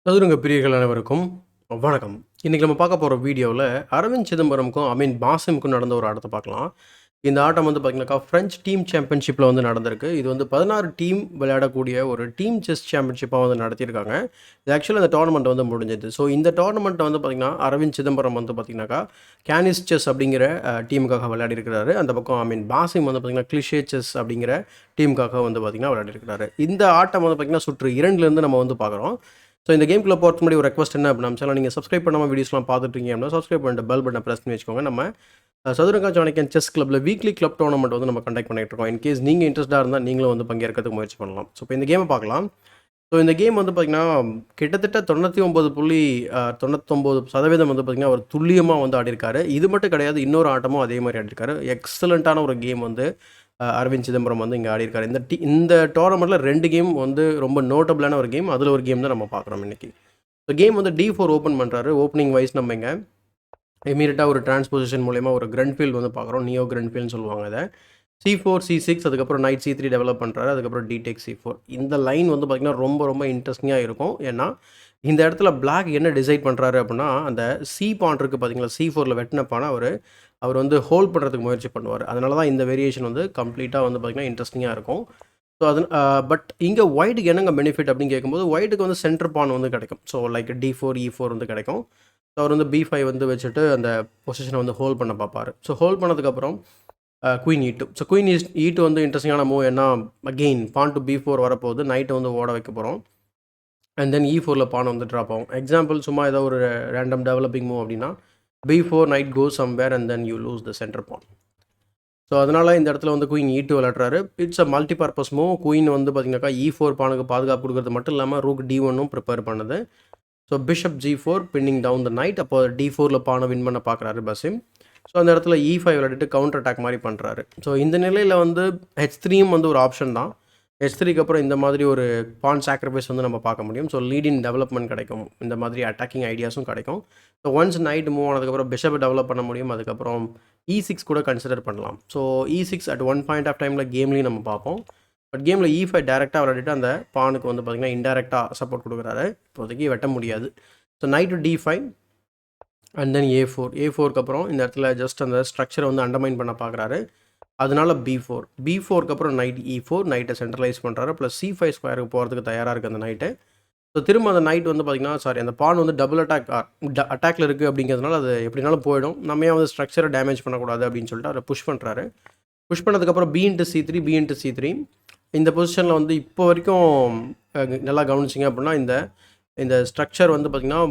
சதுரங்க பிரியர்கள் அனைவருக்கும் வணக்கம். இன்னைக்கு நம்ம பார்க்க போற வீடியோல அரவிந்த் சிதம்பரமுக்கும், பாசிமுக்கும் நடந்த ஒரு ஆட்டத்த பார்க்கலாம். இந்த ஆட்டம் வந்து பார்த்தீங்கன்னாக்கா, பிரெஞ்ச் டீம் சாம்பியன்ஷிப்ல வந்து நடந்திருக்கு. இது வந்து 16 டீம் விளையாடக்கூடிய ஒரு டீம் செஸ் சாம்பியன்ஷிப்பா வந்து நடத்தியிருக்காங்க. இது ஆக்சுவலா இந்த டோர்னமெண்ட் வந்து முடிஞ்சது. ஸோ இந்த டோர்னமெண்ட்ட வந்து பார்த்தீங்கன்னா, அரவிந்த் சிதம்பரம் வந்து பார்த்தீங்கன்னாக்கா, கேனிஸ் செஸ் அப்படிங்கிற டீமுக்காக விளையாடியிருக்கிறாரு. அந்த பக்கம் பாசிம் வந்து பார்த்தீங்கன்னா, கிளிஷே செஸ் அப்படிங்கிற டீமுக்காக வந்து பார்த்தீங்கன்னா விளையாடியிருக்கிறாரு. இந்த ஆட்டம் வந்து பார்த்தீங்கன்னா, சுற்று 2லேருந்து நம்ம வந்து பார்க்குறோம். ஸோ இந்த கேம்குள்ள போகிறதுக்கு முன்னாடி ஒரு ரெக்வெஸ்ட் என்ன அப்படின்னா, சேனல் நீங்கள் சப்ஸ்கிரைப் பண்ணாமல் வீடியோஸ்லாம் பார்த்துட்டு இருக்கீங்க அப்படின்னா, சப்ஸ்கிரைப் பண்ணிட்டு பெல் பட்டனை ப்ரெஸ் பண்ணி வச்சுக்கோங்க. நம்ம சதுரங்க சாணக்கியன் செஸ் கிளப்ல வீக்லி கிளப் டோர்னமெண்ட் வந்து நம்ம கண்டக்ட் பண்ணிட்டு இருக்கோம். இன்கேஸ் நீங்கள் இன்ட்ரெஸ்ட்டாக இருந்தால் நீங்களும் வந்து பங்கேற்கிறதுக்கு முயற்சி பண்ணலாம். ஸோ இப்போ இந்த கேமை பார்க்கலாம். ஸோ இந்த கேம் வந்து பார்த்தீங்கன்னா, கிட்டத்தட்ட 99.99% வந்து பார்த்தீங்கன்னா, அவர் துல்லியமாக வந்து ஆடியிருக்காரு. இது மட்டும் கிடையாது, இன்னொரு ஆட்டமும் அதே மாதிரி ஆடியிருக்காரு. எக்ஸலண்ட்டான ஒரு கேம் வந்து அரவிந்த் சிதம்பரம் வந்து இங்கே ஆடியிருக்காரு. இந்த டோர்னமெண்ட்டில் 2 கேம் வந்து ரொம்ப நோட்டபிளான ஒரு கேம். அதில் ஒரு கேம் தான் நம்ம பார்க்குறோம் இன்னைக்கு. ஸோ கேம் வந்து D4 ஓப்பன் பண்ணுறாரு. ஓப்பனிங் வைஸ் நம்ம இங்கே இமீடியட்டாக ஒரு டிரான்ஸ்பொசிஷன் மூலயமா ஒரு கிரண்ட்ஃபீல்ட் வந்து பார்க்குறோம். நியோ கிரண்ட்ஃபீல்ட்னு சொல்லுவாங்க இதை. C4, C6 அதுக்கப்புறம் நைட் C3 டெவலப் பண்ணுறாரு. அதுக்கப்புறம் D டேக் C4. இந்த லைன் வந்து பார்த்திங்கன்னா ரொம்ப ரொம்ப இன்ட்ரெஸ்டிங்காக இருக்கும். ஏன்னா இந்த இடத்துல பிளாக் என்ன டிசைட் பண்ணுறாரு அப்படின்னா, அந்த சி பான் இருக்குது பார்த்தீங்களா, C4ல வெட்டின பானை அவர் வந்து ஹோல்ட் பண்ணுறதுக்கு முயற்சி பண்ணுவார். அதனால தான் இந்த வேரியேஷன் வந்து கம்ப்ளீட்டாக வந்து பார்த்திங்கன்னா இன்ட்ரெஸ்டிங்காக இருக்கும். ஸோ அது பட் இங்கே ஒயிட்டுக்கு என்னங்க பெனிஃபிட் அப்படின்னு கேட்கும்போது, ஒயிட்டுக்கு வந்து சென்டர் பான் வந்து கிடைக்கும். ஸோ லைக் D4, E4 வந்து கிடைக்கும். ஸோ அவர் வந்து B5 வந்து வச்சுட்டு அந்த பொசிஷனை வந்து ஹோல்ட் பண்ண பார்ப்பார். ஸோ ஹோல்ட் பண்ணதுக்கப்புறம் queen E2. So queen E2 வந்து இன்ட்ரெஸ்டிங்கான மூவ். ஏன்னா அகெயின் பான் டு B4 வரப்போகுது. நைட்டை வந்து ஓட வைக்க போகிறோம். அண்ட் தென் E4ல பான் வந்து ட்ராப் ஆகும். எக்ஸாம்பிள் சும்மா ஏதோ ஒரு ரேண்டம் டெவலப்பிங் மூவ் அப்படின்னா, B4 knight goes somewhere and then you lose the centre pawn. So அதனால் இந்த இடத்துல வந்து குயின் E2 விளையாடுறாரு. It's a multi purpose move. Queen வந்து பார்த்தீங்கன்னாக்கா E4 பானுக்கு பாதுகாப்பு கொடுக்குறது மட்டும் இல்லாமல் ரூக் D1ம் ப்ரிப்பேர் பண்ணுது. So bishop G4 pinning down the knight. அப்போ D4ல பானை வின் பண்ண பார்க்குறாரு பசிம். ஸோ அந்த இடத்துல E5 விளையாடிட்டு கவுண்டர் அட்டாக் மாதிரி பண்ணுறாரு. ஸோ இந்த நிலையில் வந்து H3யும் வந்து ஒரு ஆப்ஷன் தான். H3க்கு அப்புறம் இந்த மாதிரி ஒரு பான் சாக்ரிஃபைஸ் வந்து நம்ம பார்க்க முடியும். ஸோ லீடின் டெவலப்மெண்ட் கிடைக்கும். இந்த மாதிரி அட்டாக்கிங் ஐடியாஸும் கிடைக்கும். ஸோ ஒன்ஸ் நைட் மூவ் ஆனதுக்கப்புறம் பிஷப்பை டெவலப் பண்ண முடியும். அதுக்கப்புறம் E6 கூட கன்சிடர் பண்ணலாம். So E6 at one point of டைமில் கேம்லேயும் நம்ம பார்ப்போம். பட் கேமில் E5 டேரெக்டாக விளையாடிட்டு அந்த பானுக்கு வந்து பார்த்திங்கன்னா இன்டெரக்டாக சப்போர்ட் கொடுக்குறாரு. இப்போதைக்கு வெட்ட முடியாது. So knight D5 and then A4க்கு அப்புறம் இந்த இடத்துல ஜஸ்ட் அந்த ஸ்ட்ரக்சரை வந்து அண்டர்மைன் பண்ண பார்க்குறாரு. அதனால B4க்கு அப்புறம் நைட் E4 நைட்டை சென்ட்ரலைஸ் பண்ணுறாரு. ப்ளஸ் C5 ஸ்கொயருக்கு போகிறதுக்கு தயாராக இருக்குது அந்த நைட்டு. ஸோ திரும்ப அந்த நைட் வந்து பார்த்திங்கன்னா அந்த பான் வந்து டபுள் அட்டாக்ல இருக்குது அப்படிங்கிறதுனால அது எப்படினாலும் போயிடும். நம்ம ஏன் வந்து ஸ்ட்ரக்சரை டேமேஜ் பண்ணக்கூடாது அப்படின்னு சொல்லிட்டு அதை புஷ் பண்ணுறாரு. புஷ் பண்ணதுக்கப்புறம் B/C3 இந்த பொசிஷனில் வந்து இப்போ வரைக்கும் நல்லா கவனிச்சிங்க அப்படின்னா இந்த ஸ்ட்ரக்சர் வந்து பார்த்திங்கன்னா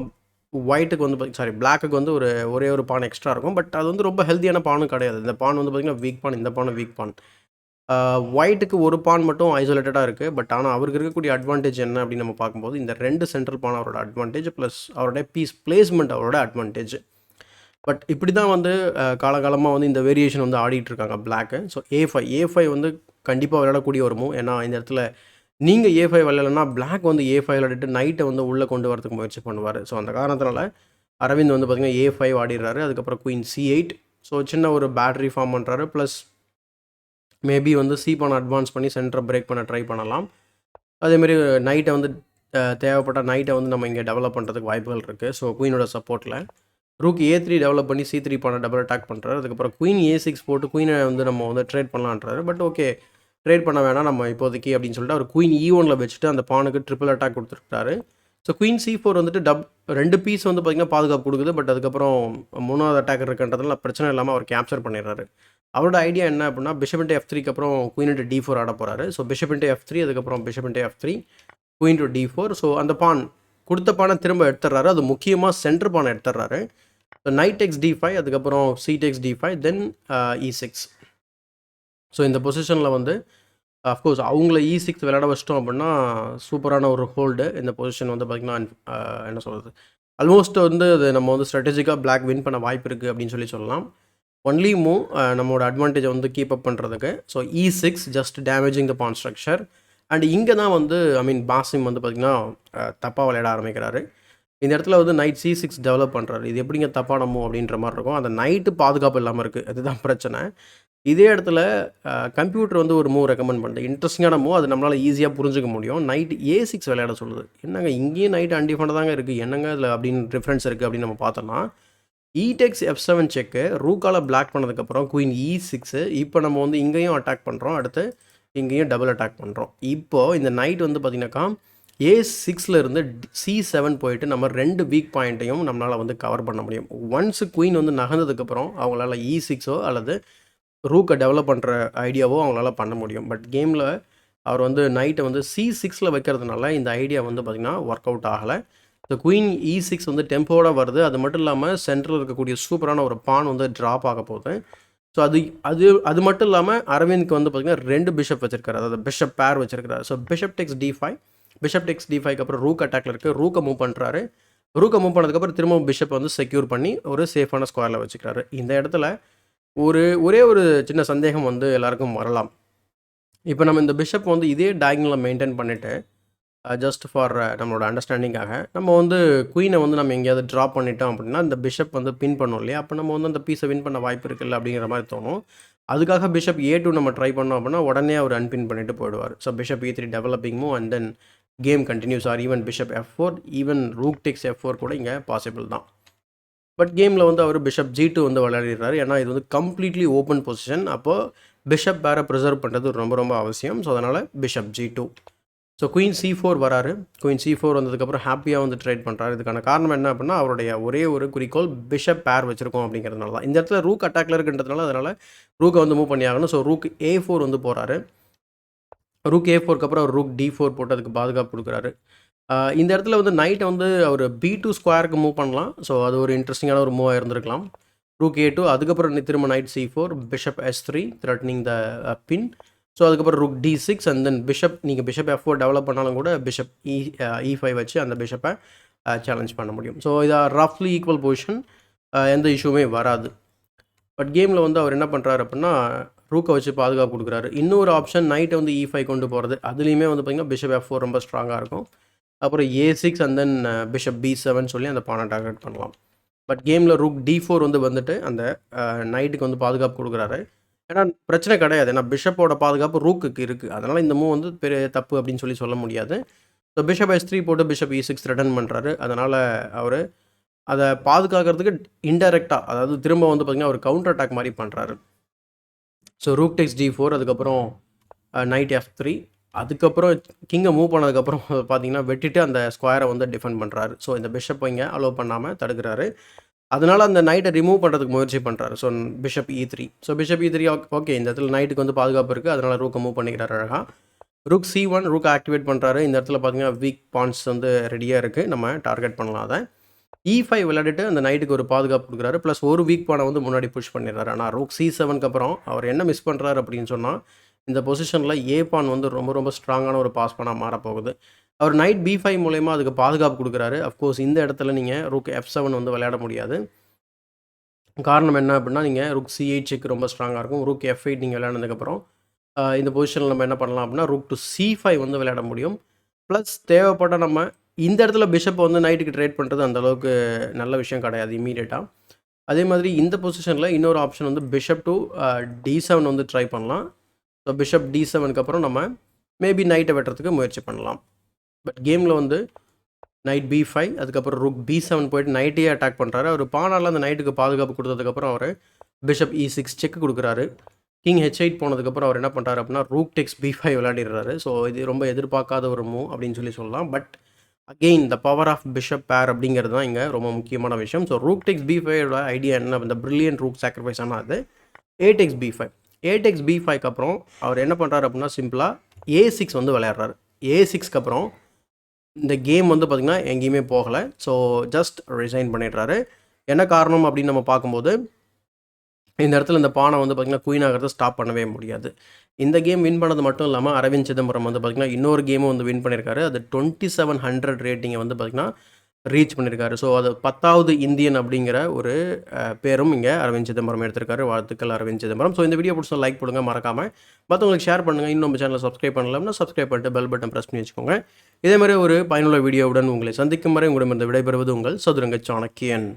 ஒயிட்டுக்கு வந்து பிளாக்குக்கு வந்து ஒரே ஒரு பான் எக்ஸ்ட்ரா இருக்கும். பட் அது வந்து ரொம்ப ஹெல்த்தியான பானும் கிடையாது. இந்த பான் வந்து பார்த்திங்கன்னா வீக் பான், இந்த பானும் வீக் பான். ஒயிட்டுக்கு ஒரு பான் மட்டும் ஐசோலேட்டடாக இருக்குது. பட் ஆனால் அவருக்கு இருக்கக்கூடிய அட்வான்டேஜ் என்ன அப்படின்னு நம்ம பார்க்கும்போது, இந்த 2 சென்ட்ரல் பான் அவரோட அட்வான்டேஜ், ப்ளஸ் அவருடைய பீஸ் பிளேஸ்மெண்ட் அவரோட அட்வான்டேஜ். பட் இப்படி தான் வந்து காலகாலமாக வந்து இந்த வேரியேஷன் வந்து ஆடிட்டுருக்காங்க பிளாக்கு. ஸோ A5 வந்து கண்டிப்பாக விளையாடக்கூடிய ஒரு மூவ். ஏன்னா இந்த இடத்துல நீங்கள் A5 விளையாடலைன்னா பிளாக் வந்து A5 விளையாடிட்டு நைட்டை வந்து உள்ளே கொண்டு வரதுக்கு முயற்சி பண்ணுவார். ஸோ அந்த காரணத்தினால அரவிந்த் வந்து பார்த்திங்கன்னா A5 ஆடிடுறாரு. அதுக்கப்புறம் குயின் C8. ஸோ சின்ன ஒரு பேட்டரி ஃபார்ம் பண்ணுறாரு. ப்ளஸ் மேபி வந்து C பான் அட்வான்ஸ் பண்ணி சென்டரை பிரேக் பண்ண ட்ரை பண்ணலாம். அதேமாரி நைட்டை வந்து தேவைப்பட்ட நைட்டை வந்து நம்ம இங்கே டெவலப் பண்ணுறதுக்கு வாய்ப்புகள் இருக்குது. ஸோ குயினோட சப்போர்ட்டில் ரூக் A3 டெவலப் பண்ணி C3 பானை டபுள் அட்டாக் பண்ணுறாரு. அதுக்கப்புறம் குயின் A6 போட்டு குயினை வந்து நம்ம வந்து ட்ரேட் பண்ணலான்றாரு. பட் ஓகே, ட்ரேட் பண்ண வேணாம் நம்ம இப்போதைக்கு அப்படின்னு சொல்லிட்டு அவர் குயின் E1ல வச்சுட்டு அந்த பானுக்கு ட்ரிபிள் அட்டாக் கொடுத்துருக்காரு. ஸோ குயின் C4 வந்துட்டு 2 பீஸ் வந்து பார்த்திங்கன்னா பாதுகாப்பு கொடுக்குது. பட் அதுக்கப்புறம் 3வது அட்டாக் இருக்குன்றதுனால பிரச்சனை இல்லாமல் அவர் கேப்சர் பண்ணிடுறாரு. அவரோட ஐடியா என்ன அப்படின்னா, பிஷப் இன்ட்டு F3க்கு அப்புறம் குயின் இன்ட்டு D4 ஆட போகிறாரு. ஸோ பிஷப் இன்ட்டு F3 அதுக்கப்புறம் bishop into F3 queen to D4. So அந்த பான் கொடுத்த பானை திரும்ப எடுத்துடுறாரு. அது முக்கியமாக சென்டர் பானை எடுத்துடுறாரு. ஸோ நைட் டெக்ஸ் D5 அதுக்கப்புறம் C டெக்ஸ் D5 தென் E6. ஸோ இந்த பொசிஷனில் வந்து அஃப்கோர்ஸ் அவங்கள E6 விளையாட வச்சிட்டோம் அப்படின்னா சூப்பரான ஒரு ஹோல்டு. இந்த பொசிஷன் வந்து பார்த்திங்கன்னா என்ன சொல்கிறது, ஆல்மோஸ்ட் வந்து அது நம்ம வந்து ஸ்ட்ராட்டஜிக்காக பிளாக் வின் பண்ண வாய்ப்பு இருக்குது அப்படின்னு சொல்லலாம். ஒன்லி மூவ் நம்மளோட அட்வான்டேஜை வந்து கீப் அப் பண்ணுறதுக்கு. So E6 just damaging the pawn structure. And இங்கே தான் வந்து பாசிம் வந்து பார்த்திங்கன்னா தப்பாக விளையாட ஆரம்பிக்கிறாரு. இந்த இடத்துல வந்து நைட் C6 டெவலப் பண்ணுறாரு. இது எப்படிங்க தப்பான மூவ் அப்படின்ற மாதிரி இருக்கும். அந்த நைட்டு பாதுகாப்பு இல்லாமல் இருக்குது, அதுதான் பிரச்சனை. இதே இடத்துல கம்ப்யூட்டர் வந்து ஒரு மூவ் ரெக்கமெண்ட் பண்ணுது. இன்ட்ரெஸ்டிங்கான மூவ். அது நம்மளால் ஈஸியாக புரிஞ்சுக்க முடியும். நைட் A6 விளையாட சொல்லுது. என்னங்க இங்கேயும் நைட் அன்டிஃபெண்ட் தாங்க இருக்குது, என்னங்க இதில் அப்படின்னு டிஃப்ரென்ஸ் இருக்குது அப்படின்னு நம்ம பார்த்தோம்னா, E-takes F7 செக்கு, ரூக்கால பிளாக் பண்ணதுக்கப்புறம் குயின் E6. இப்போ நம்ம வந்து இங்கேயும் அட்டாக் பண்ணுறோம், அடுத்து இங்கேயும் டபுள் அட்டாக் பண்ணுறோம். இப்போது இந்த நைட் வந்து பார்த்திங்கனாக்கா A6 இருந்து C7 போயிட்டு நம்ம 2 வீக் பாயிண்ட்டையும் நம்மளால் வந்து கவர் பண்ண முடியும். ஒன்ஸ் குயின் வந்து நகர்ந்ததுக்கப்புறம் அவங்களால E6ஓ அல்லது ரூக்கை டெவலப் பண்ணுற ஐடியாவோ அவங்களால பண்ண முடியும். பட் கேமில் அவர் வந்து நைட்டை வந்து C6 வைக்கிறதுனால இந்த ஐடியா வந்து பார்த்திங்கன்னா ஒர்க் அவுட் ஆகலை. இந்த குயின் E6 வந்து டெம்போட வருது. அது மட்டும் இல்லாமல் சென்டரில் இருக்கக்கூடிய சூப்பரான ஒரு பான் வந்து ட்ராப் ஆக போகுது. ஸோ அது அது அது மட்டும் இல்லாமல் அரவிந்த்க்கு வந்து பார்த்திங்கன்னா 2 பிஷப் வச்சிருக்காரு, அதாவது பிஷப் பேர் வச்சிருக்காரு. So bishop takes D5, bishop takes D5க்கு அப்புறம் ரூக் அட்டாக்ல இருக்குது. ரூக்கை மூவ் பண்ணுறாரு. ரூக்கை மூவ் பண்ணதுக்கப்புறம் திரும்பவும் பிஷப் வந்து செக்யூர் பண்ணி ஒரு சேஃபான ஸ்கொயரில் வச்சுக்கிறாரு. இந்த இடத்துல ஒரே ஒரு சின்ன சந்தேகம் வந்து எல்லாருக்கும் வரலாம். இப்போ நம்ம இந்த பிஷப் வந்து இதே டயகனலில் மெயின்டைன் பண்ணிவிட்டு ஜஸ்ட் ஃபார் நம்மளோட அண்டர்ஸ்டாண்டிங்காக நம்ம வந்து குயினை வந்து நம்ம எங்கேயாவது ட்ராப் பண்ணிட்டோம் அப்படின்னா இந்த பிஷப் வந்து பின் பண்ணோம் இல்லையா, அப்போ நம்ம வந்து அந்த பீஸை வின் பண்ண வாய்ப்பு இருக்குல்ல அப்படிங்கிற மாதிரி தோணும். அதுக்காக பிஷப் A2 நம்ம ட்ரை பண்ணோம் அப்படின்னா உடனே அவர் அன்பின் பண்ணிட்டு போயிடுவார். So bishop E3 developing move and then game continues. Or even bishop F4, even rook takes F4 கூட இங்கே பாசிபிள் தான். பட் கேமில் வந்து அவர் பிஷப் G2 வந்து விளையாடுறாரு. ஏன்னா இது வந்து கம்ப்ளீட்லி ஓப்பன் பொசிஷன். அப்போது பிஷப் பேரை ப்ரிசர்வ் பண்ணுறது ரொம்ப ரொம்ப அவசியம். ஸோ அதனால் bishop G2. So queen C4 வராரு. குயின் C4 வந்ததுக்கப்புறம் ஹாப்பியாக வந்து ட்ரேட் பண்ணுறாரு. இதுக்கான காரணம் என்ன அப்படின்னா அவருடைய ஒரே ஒரு குறிக்கோள் பிஷப் பேர் வச்சுருக்கோம் அப்படிங்கிறதுனால தான். இந்த இடத்துல ரூக் அட்டாக்ல இருக்குன்றதுனால அதனால் ரூக்கை வந்து மூவ் பண்ணி ஆகணும். ஸோ ரூக் A4 வந்து போகிறாரு. ரூக் A4க்கு அப்புறம் அவர் ரூக் D4 போட்டு அதுக்கு பாதுகாப்பு கொடுக்குறாரு. இந்த இடத்துல வந்து நைட்டை வந்து அவர் B2 ஸ்கொயருக்கு மூவ் பண்ணலாம். ஸோ அது ஒரு இன்ட்ரெஸ்டிங்கான ஒரு மூவாக இருந்திருக்கலாம். ரூக் A2, அதுக்கப்புறம் திரும்ப knight C4, bishop S3 threatening the pin. So அதுக்கப்புறம் rook D6 and then bishop, நீங்கள் பிஷப் F4 டெவலப் பண்ணாலும் கூட பிஷப் E5 வச்சு அந்த பிஷப்பை சேலஞ்ச் பண்ண முடியும். ஸோ இதை ரஃப்லி ஈக்குவல் பொசிஷன், எந்த இஷ்யூமே வராது. பட் கேமில் வந்து அவர் என்ன பண்ணுறாரு அப்படின்னா ரூக்கை வச்சு பாதுகாப்பு கொடுக்குறாரு. இன்னொரு ஆப்ஷன் நைட்டை வந்து E5 கொண்டு போகிறது. அதுலேயுமே வந்து பார்த்திங்கன்னா பிஷப் F4 ரொம்ப ஸ்ட்ராங்காக இருக்கும். அப்புறம் A6 and then bishop B7 சொல்லி அந்த பானை டார்கெட் பண்ணலாம். பட் கேமில் ரூக் D4 வந்துட்டு அந்த நைட்டுக்கு வந்து பாதுகாப்பு கொடுக்குறாரு. ஏன்னா பிரச்சனை கிடையாது. ஏன்னா பிஷப்போட பாதுகாப்பு ரூக்குக்கு இருக்குது. அதனால் இந்த மூவ் வந்து பெரிய தப்பு அப்படின்னு சொல்ல முடியாது. ஸோ பிஷப் S3 போட்டு பிஷப் E6 ரிட்டர்ன் பண்ணுறாரு. அதனால் அவர் அதை பாதுகாக்கிறதுக்கு இன்டெரக்டாக, அதாவது திரும்ப வந்து பார்த்திங்கன்னா ஒரு கவுண்டர் அட்டாக் மாதிரி பண்ணுறாரு. ஸோ ரூக் டெக்ஸ் D4, அதுக்கப்புறம் நைட் F3, அதுக்கப்புறம் கிங்கை மூவ் பண்ணதுக்கப்புறம் பார்த்தீங்கன்னா வெட்டிட்டு அந்த ஸ்கொயரை வந்து டிஃபெண்ட் பண்ணுறாரு. ஸோ இந்த பிஷப்பை இங்கே அலோவ் பண்ணாமல் தடுக்கிறாரு. அதனால் அந்த நைட்டை ரிமூவ் பண்ணுறதுக்கு முயற்சி பண்ணுறாரு. So bishop E3. So bishop E3 okay, இந்த இடத்துல நைட்டுக்கு வந்து பாதுகாப்பு இருக்குது. அதனால் ரூக்கை மூவ் பண்ணிக்கிறாரு அழகாக. ரூக் C1, ரூக்கை ஆக்டிவேட் பண்ணுறாரு. இந்த இடத்துல பார்த்தீங்கன்னா வீக் பாயிண்ட்ஸ் வந்து ரெடியாக இருக்குது, நம்ம டார்கெட் பண்ணலாம் அதை. E5 விளையாடிட்டு அந்த நைட்டுக்கு ஒரு பாதுகாப்பு கொடுக்குறாரு. ப்ளஸ் ஒரு வீக் பானை வந்து முன்னாடி புஷ் பண்ணிடுறாரு. ஆனால் ரூக் C7க்கு அப்புறம் அவர் என்ன மிஸ் பண்ணுறாரு அப்படின்னு சொன்னால் இந்த பொசிஷனில் ஏ பான் வந்து ரொம்ப ரொம்ப ஸ்ட்ராங்கான ஒரு பாஸ் பானாக மாறப்போகுது. அவர் நைட் B5 மூலயமா அதுக்கு பாதுகாப்பு கொடுக்குறாரு. அஃப்கோர்ஸ் இந்த இடத்துல நீங்கள் ரூக் F7 வந்து விளையாட முடியாது. காரணம் என்ன அப்படின்னா நீங்கள் ரூக் C8 செக் ரொம்ப ஸ்ட்ராங்காக இருக்கும். ரூக் F8 நீங்கள் விளையாடுனதுக்கப்புறம் இந்த பொசிஷனில் நம்ம என்ன பண்ணலாம் அப்படின்னா ரூக் டு C5 வந்து விளையாட முடியும். ப்ளஸ் தேவைப்பட்ட நம்ம இந்த இடத்துல பிஷப் வந்து நைட்டுக்கு ட்ரேட் பண்ணுறது அந்தளவுக்கு நல்ல விஷயம் கிடையாது இமீடியட்டாக. அதே மாதிரி இந்த பொசிஷனில் இன்னொரு ஆப்ஷன் வந்து பிஷப் டு D7 வந்து ட்ரை பண்ணலாம். ஸோ பிஷப் D7க்கு அப்புறம் நம்ம மேபி நைட்டை வெட்டுறதுக்கு முயற்சி பண்ணலாம். பட் கேமில் வந்து நைட் B5, அதுக்கப்புறம் ரூக் B7 போயிட்டு நைட்டையே அட்டாக் பண்ணுறாரு. அவர் பானால் அந்த நைட்டுக்கு பாதுகாப்பு கொடுத்ததுக்கப்புறம் அவர் பிஷப் E6 செக் கொடுக்குறாரு. கிங் H8 போனதுக்கப்புறம் அவர் என்ன பண்ணுறாரு அப்படின்னா ரூக் டெக்ஸ் B5 விளையாடிடுறாரு. ஸோ இது ரொம்ப எதிர்பார்க்காத ஒரு மூவ் அப்படின்னு சொல்லலாம். But again the power of bishop pair அப்படிங்கிறது தான் இங்கே ரொம்ப முக்கியமான விஷயம். ஸோ ரூக் டெக்ஸ் B5ஓட ஐடியா என்ன, இந்த பிரில்லியன்ட் ரூக் சாக்ரிஃபைஸ் ஆனால் அது A takes B5. A takes B5க்கு அப்புறம் அவர் என்ன பண்ணுறாரு அப்படின்னா சிம்பிளாக A6 வந்து விளையாடுறாரு. A6க்கு அப்புறம் இந்த கேம் வந்து பார்த்திங்கன்னா எங்கேயுமே போகலை. ஸோ ஜஸ்ட் ரிசைன் பண்ணிடுறாரு. என்ன காரணம் அப்படின்னு நம்ம பார்க்கும்போது இந்த இடத்துல இந்த பானை வந்து பார்த்திங்கன்னா குயின் ஆகிறத ஸ்டாப் பண்ணவே முடியாது. இந்த கேம் வின் பண்ணது மட்டும் இல்லாமல் அரவிந்த் சிதம்பரம் வந்து பார்த்திங்கன்னா இன்னொரு கேமும் வந்து வின் பண்ணியிருக்காரு. அது 2700 ரேட்டிங்கை வந்து பார்த்திங்கன்னா ரீச் பண்ணியிருக்காரு. ஸோ அது 10வது இந்தியன் அப்படிங்கிற ஒரு பேரும் இங்கே அரவிந்த் சிதம்பரம் எடுத்திருக்காரு. வாழ்த்துக்கள் அரவிந்த் சிதம்பரம். ஸோ இந்த வீடியோ பிடிச்சா லைக் பண்ணுங்கள், மறக்காமல் மற்றவங்களுக்கு ஷேர் பண்ணுங்கள். இன்னும் நம்ம சேனலை சப்ஸ்கிரைப் பண்ணலாம்னா சப்ஸ்கிரைப் பண்ணிட்டு பெல் பட்டன் ப்ரெஸ் பண்ணி வச்சுக்கோங்க. இதே மாதிரி ஒரு பயனுள்ள வீடியோவுடன் உங்களை சந்திக்கும் வரை உங்களிடமிருந்து விடைபெறுவது உங்கள் சதுரங்க சாணக்கியன்.